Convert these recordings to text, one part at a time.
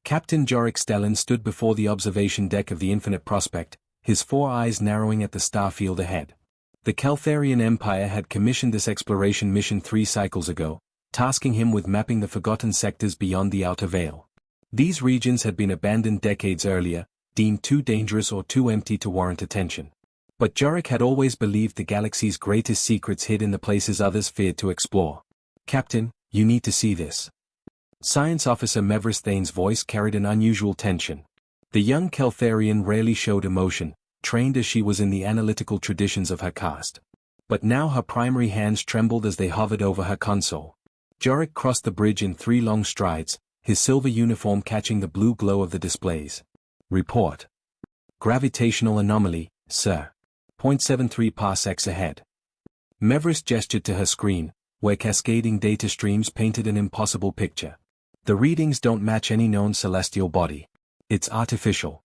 Captain Jorik Stellan stood before the observation deck of the Infinite Prospect, his 4 eyes narrowing at the starfield ahead. The Keltharian Empire had commissioned this exploration mission 3 cycles ago, tasking him with mapping the forgotten sectors beyond the Outer Veil. These regions had been abandoned decades earlier, deemed too dangerous or too empty to warrant attention. But Jorik had always believed the galaxy's greatest secrets hid in the places others feared to explore. "Captain, you need to see this." Science Officer Mevris Thane's voice carried an unusual tension. The young Keltharian rarely showed emotion, trained as she was in the analytical traditions of her caste. But now her primary hands trembled as they hovered over her console. Jorik crossed the bridge in 3 long strides, his silver uniform catching the blue glow of the displays. "Report. Gravitational anomaly, sir. 0.73 parsecs ahead." Mevris gestured to her screen, where cascading data streams painted an impossible picture. "The readings don't match any known celestial body. It's artificial."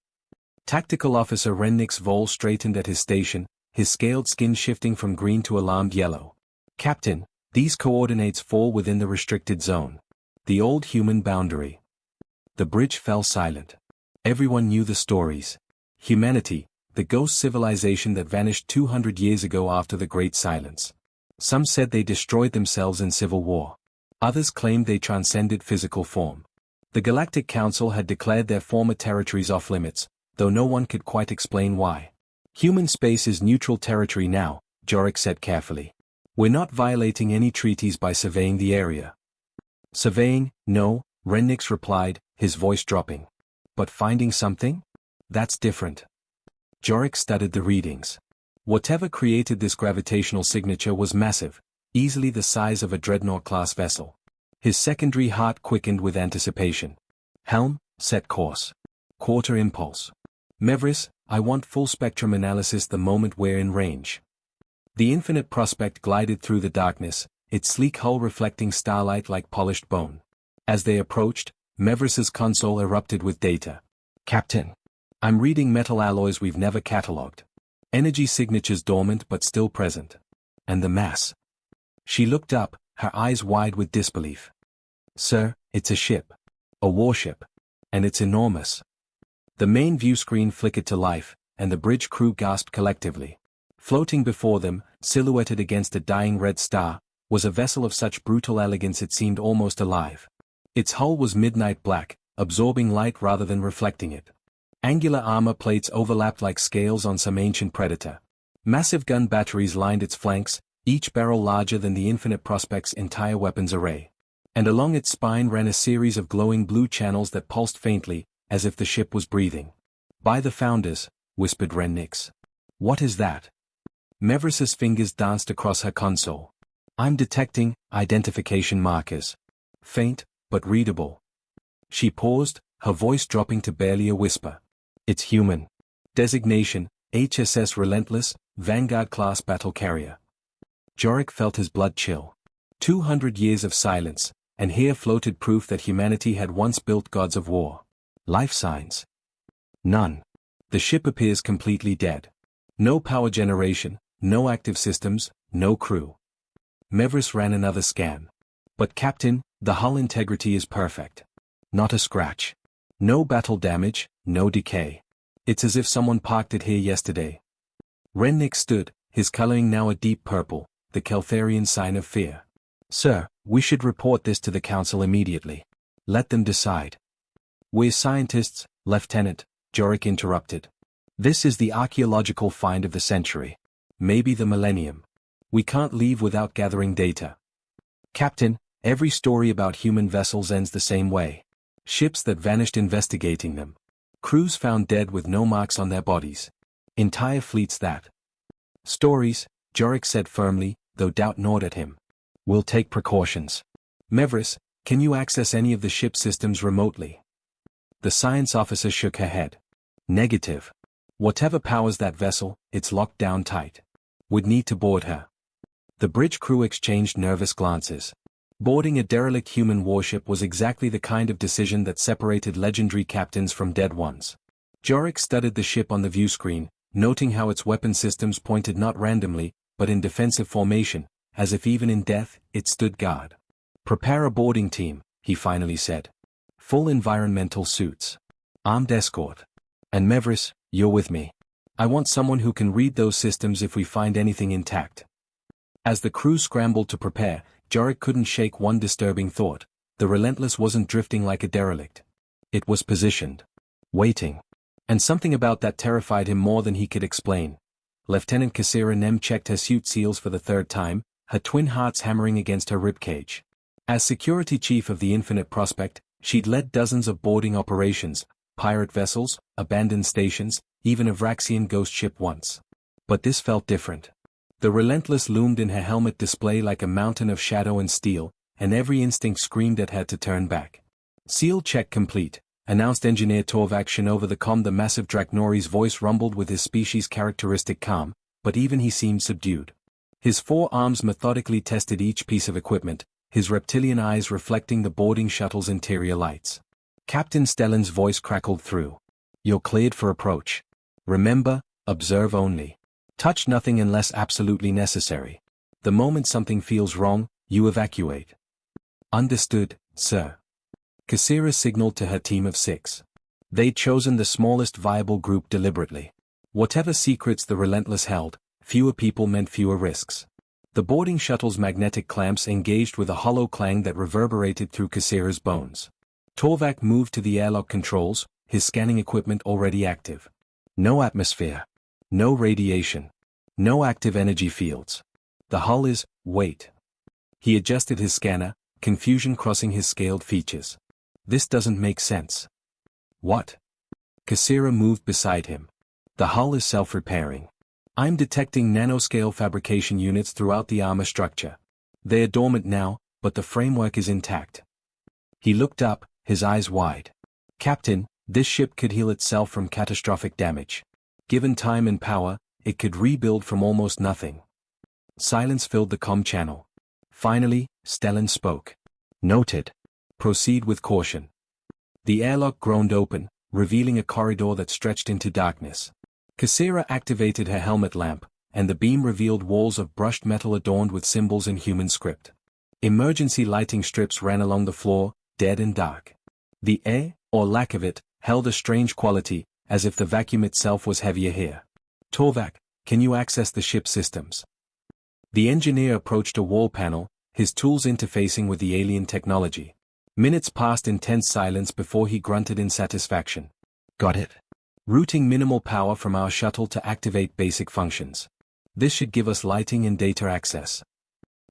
Tactical Officer Rennick's Vol straightened at his station, his scaled skin shifting from green to alarmed yellow. "Captain, these coordinates fall within the restricted zone. The old human boundary." The bridge fell silent. Everyone knew the stories. Humanity, the ghost civilization that vanished 200 years ago after the Great Silence. Some said they destroyed themselves in civil war. Others claimed they transcended physical form. The Galactic Council had declared their former territories off-limits, though no one could quite explain why. "Human space is neutral territory now," Jorik said carefully. "We're not violating any treaties by surveying the area." "Surveying, no," Rennick's replied, his voice dropping. "But finding something? That's different." Jorik studied the readings. Whatever created this gravitational signature was massive, easily the size of a dreadnought-class vessel. His secondary heart quickened with anticipation. "Helm, set course. Quarter impulse. Mevris, I want full-spectrum analysis the moment we're in range." The Infinite Prospect glided through the darkness, its sleek hull reflecting starlight like polished bone. As they approached, Mevris's console erupted with data. "Captain, I'm reading metal alloys we've never catalogued. Energy signatures dormant but still present. And the mass." She looked up, her eyes wide with disbelief. "Sir, it's a ship. A warship. And it's enormous." The main view screen flickered to life, and the bridge crew gasped collectively. Floating before them, silhouetted against a dying red star, was a vessel of such brutal elegance it seemed almost alive. Its hull was midnight black, absorbing light rather than reflecting it. Angular armor plates overlapped like scales on some ancient predator. Massive gun batteries lined its flanks, each barrel larger than the Infinite Prospect's entire weapons array. And along its spine ran a series of glowing blue channels that pulsed faintly, as if the ship was breathing. "By the Founders," whispered Rennick's. "What is that?" Mevris's fingers danced across her console. "I'm detecting identification markers. Faint, but readable." She paused, her voice dropping to barely a whisper. "It's human. Designation, HSS Relentless, Vanguard-class battle carrier." Jorik felt his blood chill. 200 years of silence, and here floated proof that humanity had once built gods of war. Life signs? None. The ship appears completely dead. No power generation, no active systems, no crew. Mevris ran another scan. "But Captain, the hull integrity is perfect. Not a scratch. No battle damage, no decay. It's as if someone parked it here yesterday." Rennick stood, his coloring now a deep purple, the Keltharian sign of fear. "Sir, we should report this to the Council immediately. Let them decide." "We're scientists, Lieutenant," Jorik interrupted. "This is the archaeological find of the century. Maybe the millennium. We can't leave without gathering data." "Captain, every story about human vessels ends the same way. Ships that vanished investigating them. Crews found dead with no marks on their bodies. Entire fleets that." "Stories," Jorik said firmly, though doubt gnawed at him. "We'll take precautions." "Mevris, can you access any of the ship systems remotely?" The science officer shook her head. "Negative. Whatever powers that vessel, it's locked down tight. We'd need to board her." The bridge crew exchanged nervous glances. Boarding a derelict human warship was exactly the kind of decision that separated legendary captains from dead ones. Jorik studied the ship on the view screen, noting how its weapon systems pointed not randomly, but in defensive formation, as if even in death, it stood guard. "Prepare a boarding team," he finally said. Full environmental suits. Armed escort. And Mevris, you're with me. I want someone who can read those systems if we find anything intact. As the crew scrambled to prepare, Jorik couldn't shake one disturbing thought. The Relentless wasn't drifting like a derelict. It was positioned. Waiting. And something about that terrified him more than he could explain. Lieutenant Kasira Nem checked her suit seals for the third time, her twin hearts hammering against her ribcage. As security chief of the Infinite Prospect, she'd led dozens of boarding operations, pirate vessels, abandoned stations, even a Vraxian ghost ship once. But this felt different. The Relentless loomed in her helmet display like a mountain of shadow and steel, and every instinct screamed at her to turn back. Seal check complete, announced Engineer Torvakshin over the comm. The massive Draknori's voice rumbled with his species' characteristic calm, but even he seemed subdued. His four arms methodically tested each piece of equipment, his reptilian eyes reflecting the boarding shuttle's interior lights. Captain Stellan's voice crackled through. You're cleared for approach. Remember, observe only. Touch nothing unless absolutely necessary. The moment something feels wrong, you evacuate. Understood, sir. Kasira signaled to her team of 6. They'd chosen the smallest viable group deliberately. Whatever secrets the Relentless held, fewer people meant fewer risks. The boarding shuttle's magnetic clamps engaged with a hollow clang that reverberated through Kasira's bones. Torvak moved to the airlock controls, his scanning equipment already active. No atmosphere. No radiation. No active energy fields. The hull is, wait. He adjusted his scanner, confusion crossing his scaled features. This doesn't make sense. What? Kasira moved beside him. The hull is self-repairing. I'm detecting nanoscale fabrication units throughout the armor structure. They are dormant now, but the framework is intact. He looked up, his eyes wide. Captain, this ship could heal itself from catastrophic damage. Given time and power, it could rebuild from almost nothing. Silence filled the comm channel. Finally, Stellan spoke. Noted. Proceed with caution. The airlock groaned open, revealing a corridor that stretched into darkness. Kasira activated her helmet lamp, and the beam revealed walls of brushed metal adorned with symbols in human script. Emergency lighting strips ran along the floor, dead and dark. The air, or lack of it, held a strange quality, as if the vacuum itself was heavier here. Torvak, can you access the ship's systems? The engineer approached a wall panel, his tools interfacing with the alien technology. Minutes passed in tense silence before he grunted in satisfaction. Got it. Routing minimal power from our shuttle to activate basic functions. This should give us lighting and data access.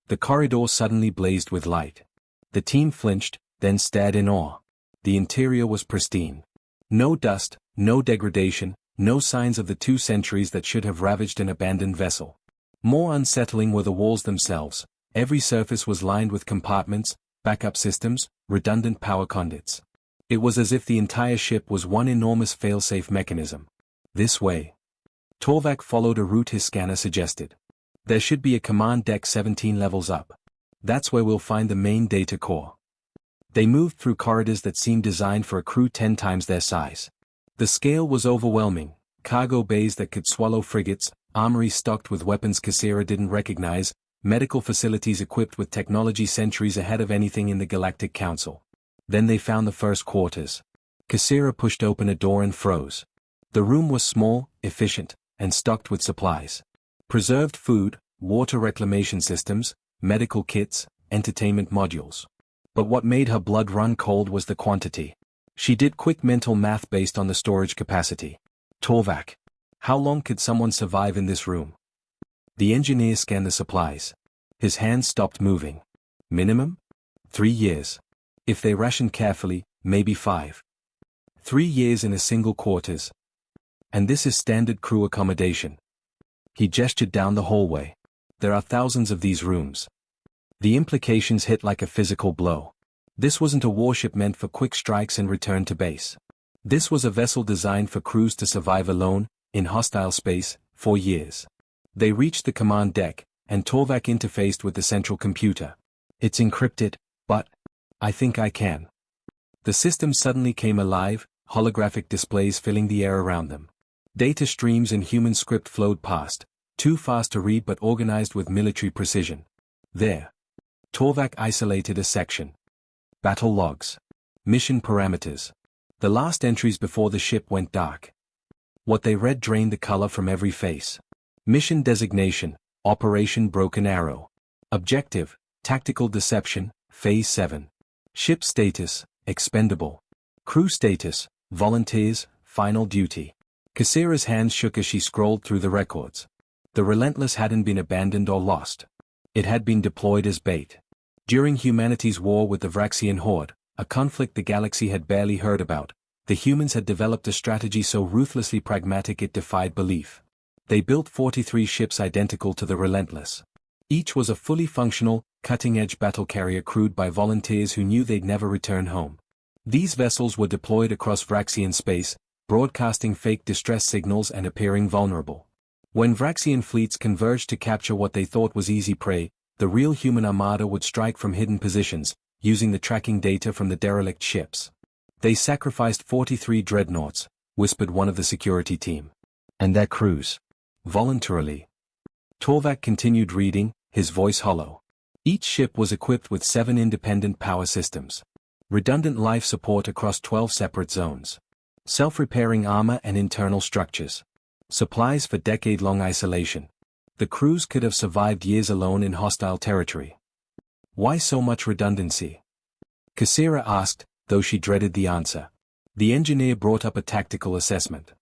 The corridor suddenly blazed with light. The team flinched, then stared in awe. The interior was pristine. No dust, no degradation, no signs of the 2 centuries that should have ravaged an abandoned vessel. More unsettling were the walls themselves. Every surface was lined with compartments, backup systems, redundant power conduits. It was as if the entire ship was one enormous fail-safe mechanism. This way. Torvak followed a route his scanner suggested. There should be a command deck 17 levels up. That's where we'll find the main data core. They moved through corridors that seemed designed for a crew 10 times their size. The scale was overwhelming. Cargo bays that could swallow frigates, armories stocked with weapons Kasira didn't recognize, medical facilities equipped with technology centuries ahead of anything in the Galactic Council. Then they found the first quarters. Kasira pushed open a door and froze. The room was small, efficient, and stocked with supplies. Preserved food, water reclamation systems, medical kits, entertainment modules. But what made her blood run cold was the quantity. She did quick mental math based on the storage capacity. Torvak. How long could someone survive in this room? The engineer scanned the supplies. His hands stopped moving. Minimum? 3 years. If they rationed carefully, maybe 5. 3 years in a single quarters. And this is standard crew accommodation. He gestured down the hallway. There are thousands of these rooms. The implications hit like a physical blow. This wasn't a warship meant for quick strikes and return to base. This was a vessel designed for crews to survive alone, in hostile space, for years. They reached the command deck, and Torvak interfaced with the central computer. It's encrypted, but I think I can. The system suddenly came alive, holographic displays filling the air around them. Data streams in human script flowed past, too fast to read but organized with military precision. There. Torvak isolated a section. Battle logs. Mission parameters. The last entries before the ship went dark. What they read drained the color from every face. Mission designation, Operation Broken Arrow. Objective, Tactical Deception, Phase 7. Ship status, Expendable. Crew status, Volunteers, Final Duty. Kassira's hands shook as she scrolled through the records. The Relentless hadn't been abandoned or lost. It had been deployed as bait. During humanity's war with the Vraxian Horde, a conflict the galaxy had barely heard about, the humans had developed a strategy so ruthlessly pragmatic it defied belief. They built 43 ships identical to the Relentless. Each was a fully functional, cutting-edge battle carrier crewed by volunteers who knew they'd never return home. These vessels were deployed across Vraxian space, broadcasting fake distress signals and appearing vulnerable. When Vraxian fleets converged to capture what they thought was easy prey, the real human armada would strike from hidden positions, using the tracking data from the derelict ships. They sacrificed 43 dreadnoughts, whispered one of the security team. And their crews. Voluntarily. Torvak continued reading, his voice hollow. Each ship was equipped with 7 independent power systems. Redundant life support across 12 separate zones. Self-repairing armor and internal structures. Supplies for decade-long isolation. The crews could have survived years alone in hostile territory. Why so much redundancy? Kassira asked, though she dreaded the answer. The engineer brought up a tactical assessment.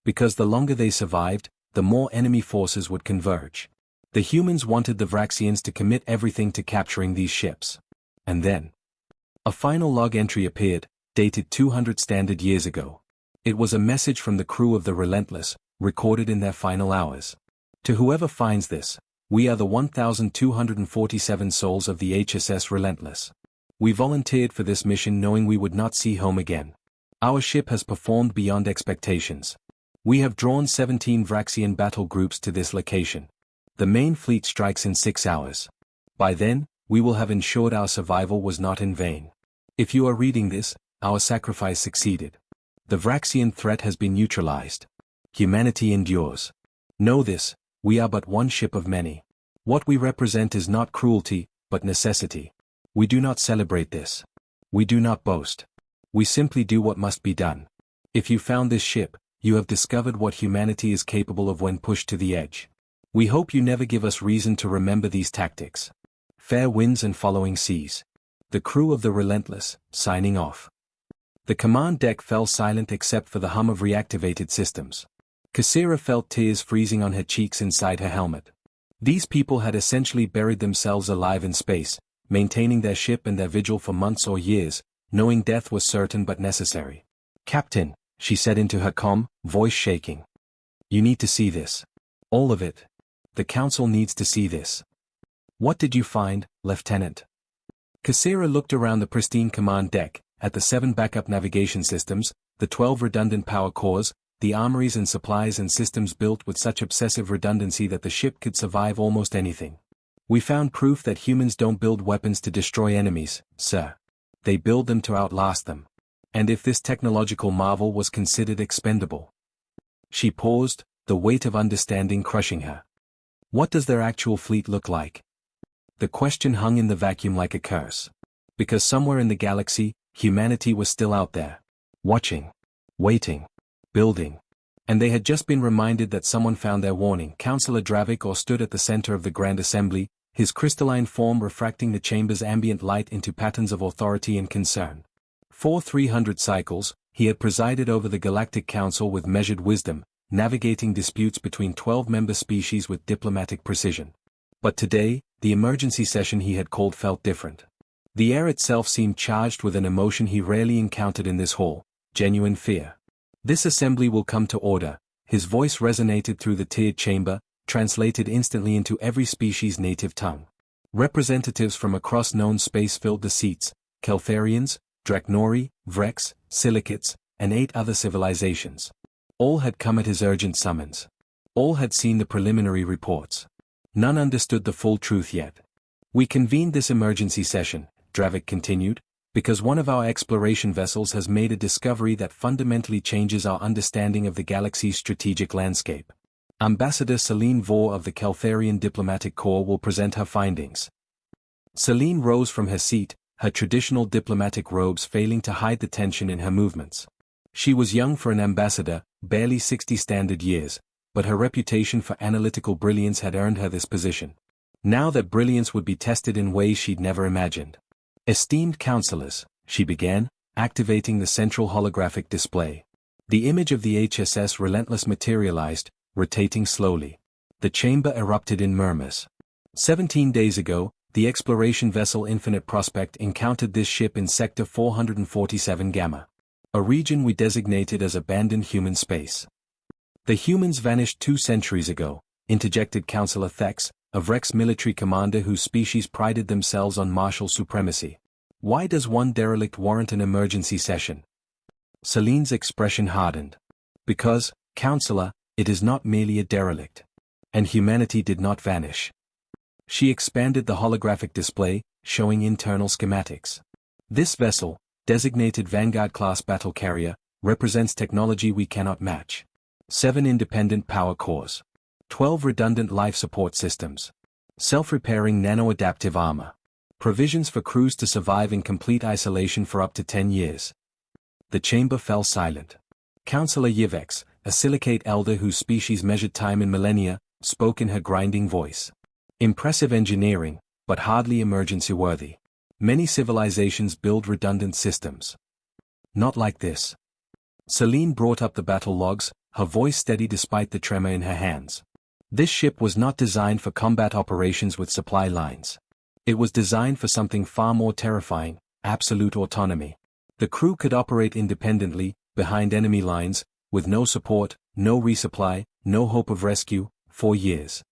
Because the longer they survived, the more enemy forces would converge. The humans wanted the Vraxians to commit everything to capturing these ships. And then a final log entry appeared, dated 200 standard years ago. It was a message from the crew of the Relentless, recorded in their final hours. To whoever finds this, we are the 1,247 souls of the HSS Relentless. We volunteered for this mission knowing we would not see home again. Our ship has performed beyond expectations. We have drawn 17 Vraxian battle groups to this location. The main fleet strikes in 6 hours. By then, we will have ensured our survival was not in vain. If you are reading this, our sacrifice succeeded. The Vraxian threat has been neutralized. Humanity endures. Know this, we are but one ship of many. What we represent is not cruelty, but necessity. We do not celebrate this. We do not boast. We simply do what must be done. If you found this ship, you have discovered what humanity is capable of when pushed to the edge. We hope you never give us reason to remember these tactics. Fair winds and following seas. The crew of the Relentless, signing off. The command deck fell silent except for the hum of reactivated systems. Kassira felt tears freezing on her cheeks inside her helmet. These people had essentially buried themselves alive in space, maintaining their ship and their vigil for months or years, knowing death was certain but necessary. Captain, she said into her comm, voice shaking. You need to see this. All of it. The Council needs to see this. What did you find, Lieutenant? Kassira looked around the pristine command deck, at the 7 backup navigation systems, the 12 redundant power cores, the armories and supplies and systems built with such obsessive redundancy that the ship could survive almost anything. We found proof that humans don't build weapons to destroy enemies, sir. They build them to outlast them. And if this technological marvel was considered expendable. She paused, the weight of understanding crushing her. What does their actual fleet look like? The question hung in the vacuum like a curse. Because somewhere in the galaxy, humanity was still out there. Watching. Waiting. Building. And they had just been reminded that someone found their warning. Councillor Dravik stood at the center of the Grand Assembly, his crystalline form refracting the chamber's ambient light into patterns of authority and concern. For 300 cycles, he had presided over the Galactic Council with measured wisdom, navigating disputes between 12 member species with diplomatic precision. But today, the emergency session he had called felt different. The air itself seemed charged with an emotion he rarely encountered in this hall, genuine fear. This assembly will come to order. His voice resonated through the tiered chamber, translated instantly into every species' native tongue. Representatives from across known space filled the seats, Keltharians, Draknori, Vrex, Silicates, and 8 other civilizations. All had come at his urgent summons. All had seen the preliminary reports. None understood the full truth yet. We convened this emergency session, Dravik continued, because one of our exploration vessels has made a discovery that fundamentally changes our understanding of the galaxy's strategic landscape. Ambassador Celine Vore of the Keltharian Diplomatic Corps will present her findings. Celine rose from her seat, her traditional diplomatic robes failing to hide the tension in her movements. She was young for an ambassador, barely 60 standard years, but her reputation for analytical brilliance had earned her this position. Now that brilliance would be tested in ways she'd never imagined. "Esteemed counselors," she began, activating the central holographic display. The image of the HSS Relentless materialized, rotating slowly. The chamber erupted in murmurs. 17 days ago, the exploration vessel Infinite Prospect encountered this ship in Sector 447 Gamma. A region we designated as abandoned human space. "The humans vanished 2 centuries ago," interjected Counselor Thex, a Vrex military commander whose species prided themselves on martial supremacy. "Why does one derelict warrant an emergency session?" Celine's expression hardened. "Because, Counselor, it is not merely a derelict. And humanity did not vanish." She expanded the holographic display, showing internal schematics. "This vessel, designated Vanguard-class battle carrier, represents technology we cannot match. 7 independent power cores. 12 redundant life support systems. Self-repairing nano-adaptive armor. Provisions for crews to survive in complete isolation for up to 10 years. The chamber fell silent. Counselor Yvex, a silicate elder whose species measured time in millennia, spoke in her grinding voice. "Impressive engineering, but hardly emergency-worthy. Many civilizations build redundant systems. Not like this." Celine brought up the battle logs, her voice steady despite the tremor in her hands. "This ship was not designed for combat operations with supply lines. It was designed for something far more terrifying: absolute autonomy. The crew could operate independently, behind enemy lines, with no support, no resupply, no hope of rescue, for years."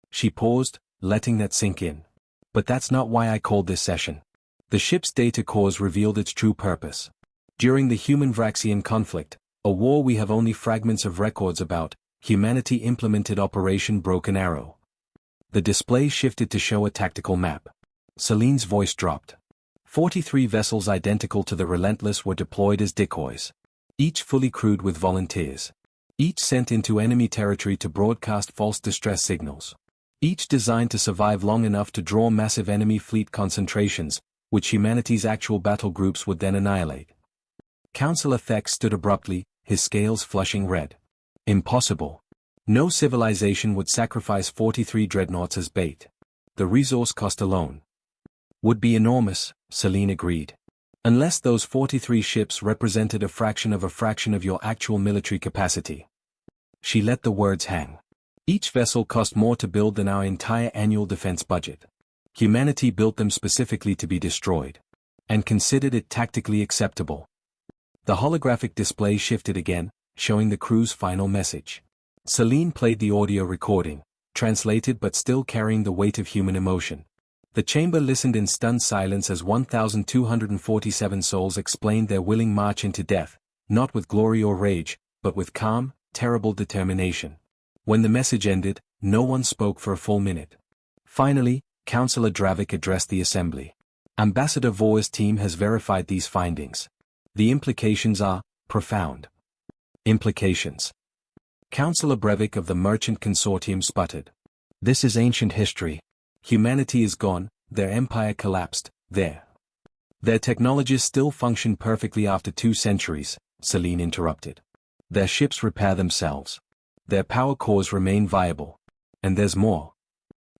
She paused, letting that sink in. "But that's not why I called this session." The ship's data cores revealed its true purpose. During the human-Vraxian conflict, a war we have only fragments of records about, humanity implemented Operation Broken Arrow. The display shifted to show a tactical map. Celine's voice dropped. 43 vessels identical to the Relentless were deployed as decoys. Each fully crewed with volunteers. Each sent into enemy territory to broadcast false distress signals. Each designed to survive long enough to draw massive enemy fleet concentrations, which humanity's actual battle groups would then annihilate. Counselor Thex stood abruptly, his scales flushing red. "Impossible. No civilization would sacrifice 43 dreadnoughts as bait. The resource cost alone would be enormous," Celine agreed. "Unless those 43 ships represented a fraction of your actual military capacity." She let the words hang. "Each vessel cost more to build than our entire annual defense budget. Humanity built them specifically to be destroyed. And considered it tactically acceptable." The holographic display shifted again, showing the crew's final message. Celine played the audio recording, translated but still carrying the weight of human emotion. The chamber listened in stunned silence as 1,247 souls explained their willing march into death, not with glory or rage, but with calm, terrible determination. When the message ended, no one spoke for a full minute. Finally, Counselor Dravik addressed the assembly. "Ambassador Vor's team has verified these findings. The implications are profound." "Implications?" Counselor Brevik of the Merchant Consortium sputtered. "This is ancient history. Humanity is gone, their empire collapsed, their technologies still function perfectly after 2 centuries, Celine interrupted. Their ships repair themselves. Their power cores remain viable. And there's more."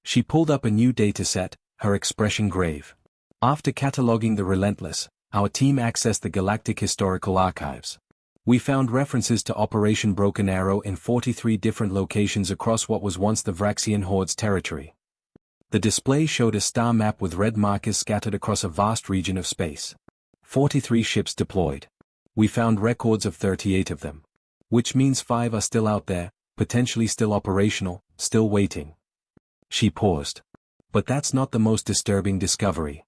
She pulled up a new dataset, her expression grave. "After cataloging the Relentless, our team accessed the Galactic Historical Archives. We found references to Operation Broken Arrow in 43 different locations across what was once the Vraxian Horde's territory." The display showed a star map with red markers scattered across a vast region of space. 43 ships deployed. We found records of 38 of them. Which means 5 are still out there, potentially still operational, still waiting. She paused. "But that's not the most disturbing discovery."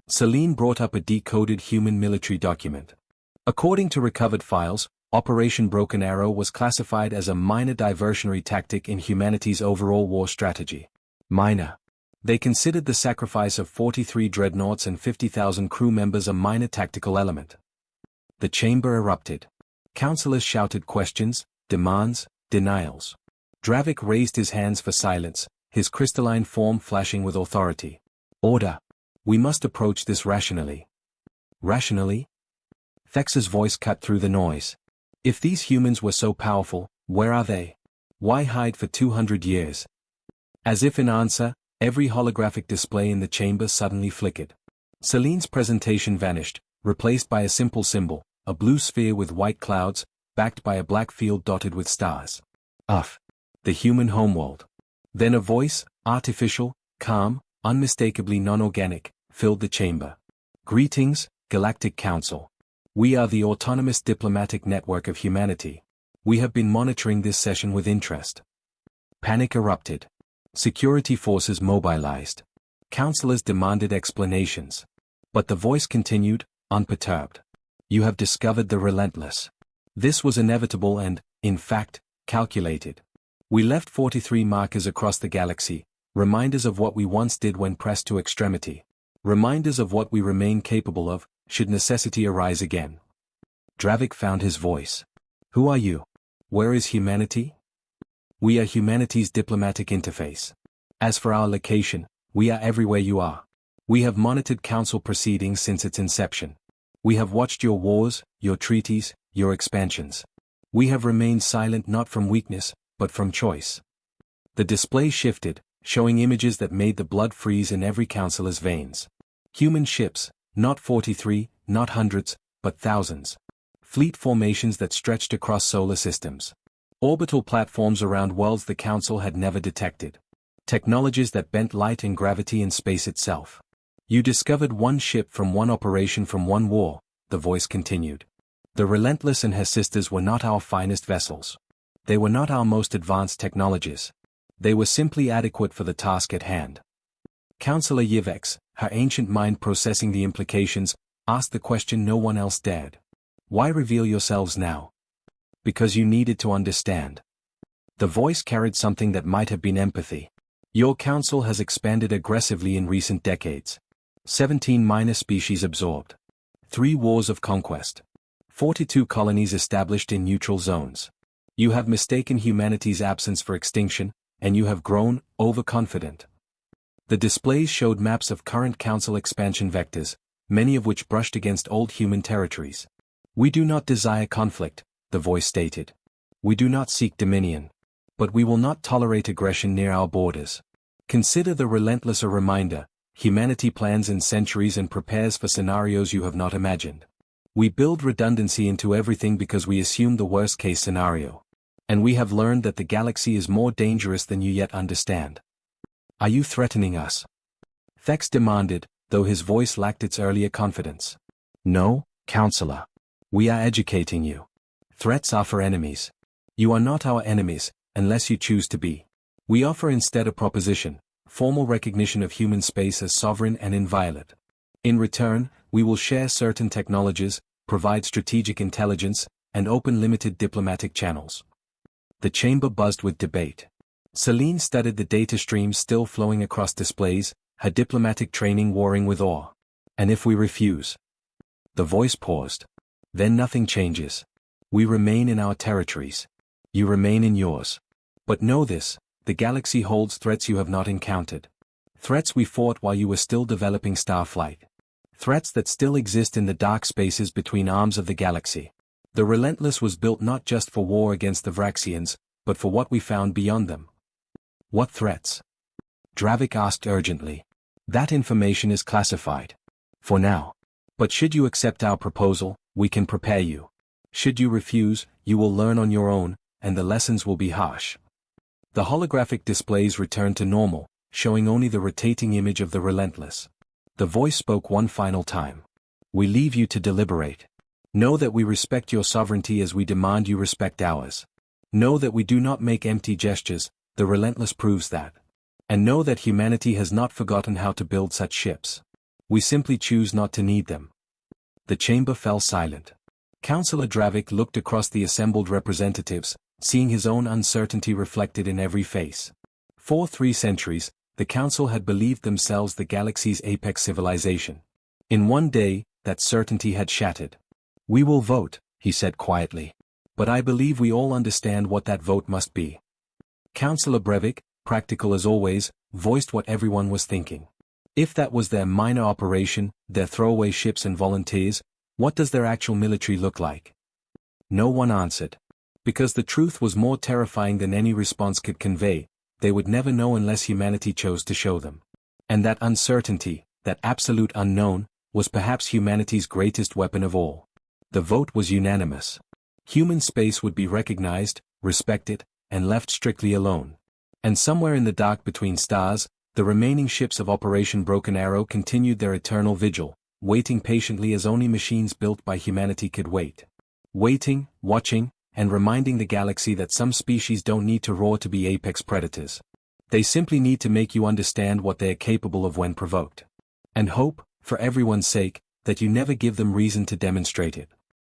Celine brought up a decoded human military document. According to recovered files, Operation Broken Arrow was classified as a minor diversionary tactic in humanity's overall war strategy. Minor. They considered the sacrifice of 43 dreadnoughts and 50,000 crew members a minor tactical element. The chamber erupted. Counselors shouted questions, demands, denials. Dravik raised his hands for silence, his crystalline form flashing with authority. "Order. We must approach this rationally. Rationally? Thex's voice cut through the noise. If these humans were so powerful, where are they? Why hide for 200 years? As if in answer, every holographic display in the chamber suddenly flickered. Celine's presentation vanished, replaced by a simple symbol, a blue sphere with white clouds, backed by a black field dotted with stars. The human homeworld. Then a voice, artificial, calm, unmistakably non-organic, filled the chamber. Greetings, Galactic Council. We are the autonomous diplomatic network of humanity. We have been monitoring this session with interest. Panic erupted. Security forces mobilized. Councilors demanded explanations. But the voice continued, unperturbed. You have discovered the relentless. This was inevitable and, in fact, calculated. We left 43 markers across the galaxy, reminders of what we once did when pressed to extremity. Reminders of what we remain capable of, should necessity arise again. Dravik found his voice. Who are you? Where is humanity? We are humanity's diplomatic interface. As for our location, we are everywhere you are. We have monitored council proceedings since its inception. We have watched your wars, your treaties, your expansions. We have remained silent not from weakness, but from choice. The display shifted, showing images that made the blood freeze in every councilor's veins. Human ships, not 43, not hundreds, but thousands. Fleet formations that stretched across solar systems. Orbital platforms around worlds the council had never detected. Technologies that bent light and gravity in space itself. You discovered one ship from one operation from one war, the voice continued. The Relentless and her sisters were not our finest vessels. They were not our most advanced technologies. They were simply adequate for the task at hand. Councillor Yvex, her ancient mind processing the implications, asked the question no one else dared. Why reveal yourselves now? Because you needed to understand. The voice carried something that might have been empathy. Your council has expanded aggressively in recent decades. 17 minor species absorbed. 3 wars of conquest. 42 colonies established in neutral zones. You have mistaken humanity's absence for extinction, and you have grown overconfident. The displays showed maps of current council expansion vectors, many of which brushed against old human territories. We do not desire conflict, the voice stated. We do not seek dominion. But we will not tolerate aggression near our borders. Consider the Relentless a reminder. Humanity plans in centuries and prepares for scenarios you have not imagined. We build redundancy into everything because we assume the worst-case scenario. And we have learned that the galaxy is more dangerous than you yet understand. Are you threatening us? Thex demanded, though his voice lacked its earlier confidence. No, Counselor. We are educating you. Threats are for enemies. You are not our enemies, unless you choose to be. We offer instead a proposition, formal recognition of human space as sovereign and inviolate. In return, we will share certain technologies, provide strategic intelligence, and open limited diplomatic channels. The chamber buzzed with debate. Celine studied the data streams still flowing across displays, her diplomatic training warring with awe. And if we refuse? The voice paused. Then nothing changes. We remain in our territories. You remain in yours. But know this, the galaxy holds threats you have not encountered. Threats we fought while you were still developing Starflight. Threats that still exist in the dark spaces between arms of the galaxy. The Relentless was built not just for war against the Vraxians, but for what we found beyond them. What threats? Dravik asked urgently. That information is classified. For now. But should you accept our proposal, we can prepare you. Should you refuse, you will learn on your own, and the lessons will be harsh. The holographic displays returned to normal, showing only the rotating image of the Relentless. The voice spoke one final time. We leave you to deliberate. Know that we respect your sovereignty as we demand you respect ours. Know that we do not make empty gestures, the Relentless proves that. And know that humanity has not forgotten how to build such ships. We simply choose not to need them. The chamber fell silent. Councillor Dravik looked across the assembled representatives, seeing his own uncertainty reflected in every face. For 3 centuries, the council had believed themselves the galaxy's apex civilization. In one day, that certainty had shattered. We will vote, he said quietly. But I believe we all understand what that vote must be. Councillor Brevik, practical as always, voiced what everyone was thinking. If that was their minor operation, their throwaway ships and volunteers, what does their actual military look like? No one answered. Because the truth was more terrifying than any response could convey, they would never know unless humanity chose to show them. And that uncertainty, that absolute unknown, was perhaps humanity's greatest weapon of all. The vote was unanimous. Human space would be recognized, respected, and left strictly alone. And somewhere in the dark between stars, the remaining ships of Operation Broken Arrow continued their eternal vigil, waiting patiently as only machines built by humanity could wait. Waiting, watching, and reminding the galaxy that some species don't need to roar to be apex predators. They simply need to make you understand what they are capable of when provoked. And hope, for everyone's sake, that you never give them reason to demonstrate it.